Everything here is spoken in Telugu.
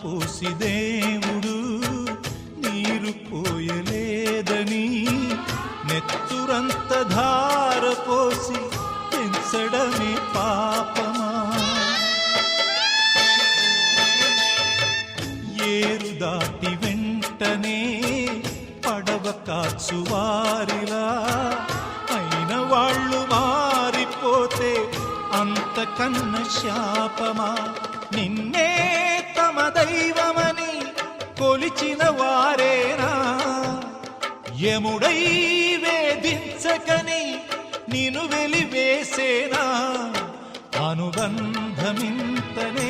పోసి దేవుడు నీరు పోయలేదని నెత్తురంత ధార పోసి పెంచడమే పాపమా? ఏరు దాటి వెంటనే పడవ కాచువారిలా అయిన వాళ్ళు మారిపోతే అంతకన్న శాపమా? నిన్నే తమ దైవమని కొలిచిన వారేనా యముడై వేధించకని నిన్ను వెలివేసేనా? అనుబంధమింతనే